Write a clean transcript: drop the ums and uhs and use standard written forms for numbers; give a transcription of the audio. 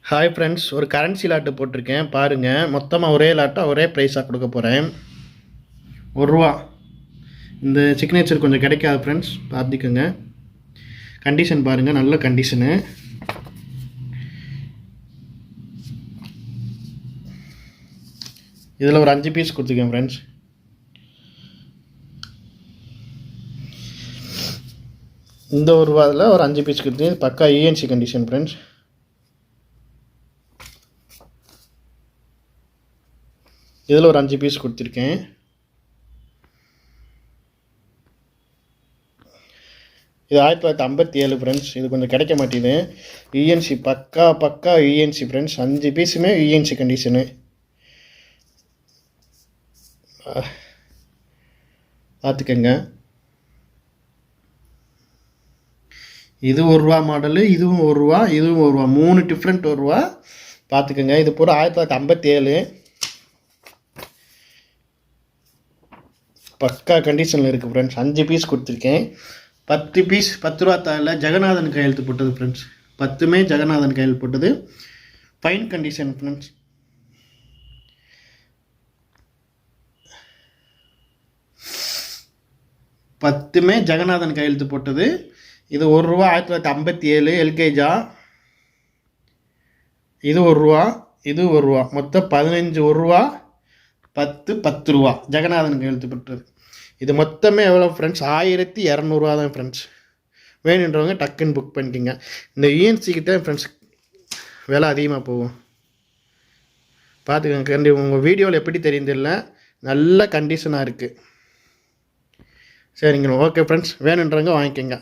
Hi friends, ஒரு currency lot போட்டிருக்கேன் பாருங்கள். மொத்தமாக ஒரே லாட்டாக ஒரே ப்ரைஸாக கொடுக்க போகிறேன். ₹1. இந்த சிக்னேச்சர் கொஞ்சம் கிடைக்காது ஃப்ரெண்ட்ஸ், பார்த்துக்கோங்க. கண்டிஷன் பாருங்கள், நல்ல கண்டிஷனு. இதில் ஒரு 5 பீஸ் கொடுத்துருக்கேன் ஃப்ரெண்ட்ஸ். இந்த ₹1 ஒரு 5 பீஸ் கொடுத்து பக்கா இஎன்சி கண்டிஷன் ஃப்ரெண்ட்ஸ். இதில் ஒரு 5 பீஸ் கொடுத்துருக்கேன். இது 1957 ஃப்ரெண்ட்ஸ். இது கொஞ்சம் கிடைக்க மாட்டேங்குது. இஎன்சி பக்கா இஎன்சி ஃப்ரெண்ட்ஸ். 5 பீஸுமே இஎன்சி கண்டிஷனு. பார்த்துக்கங்க. இது ₹1 மாடலு, இதுவும் ₹1, இதுவும் ₹1. 3 டிஃப்ரெண்ட் ₹1. பார்த்துக்கங்க. இது பூரா 1957 பக்கா கண்டிஷனில் இருக்குது ஃப்ரெண்ட்ஸ். 5 பீஸ் கொடுத்துருக்கேன். 10 பீஸ் ₹10 தாளில் ஜெகநாதன் கையெழுத்து போட்டது ஃப்ரெண்ட்ஸ். 10மே ஜெகநாதன் கையெழுத்து போட்டது. Fine condition friends. பத்துமே ஜெகநாதன் கையெழுத்து போட்டது. இது ₹1 1957 எல்கேஜா. இது ₹1, இது ₹1. மொத்தம் 15 ₹1, 10 ஜெகநாதன் கையெழுத்து போட்டது. இது மொத்தமே எவ்வளோ ஃப்ரெண்ட்ஸ்? ₹1200 தான் ஃப்ரெண்ட்ஸ். வேணுன்றவங்க டக்குன்னு புக் பண்ணிக்கிங்க. இந்த இஎன்சிக்கிட்ட ஃப்ரெண்ட்ஸ் விலை அதிகமாக போகும், பார்த்துக்கோங்க. கண்டிப்பாக உங்கள் வீடியோவில் எப்படி தெரியும் தெரியல, நல்ல கண்டிஷனாக இருக்குது. சரிங்க, ஓகே ஃப்ரெண்ட்ஸ். வேணுன்றவங்க வாங்கிக்கோங்க.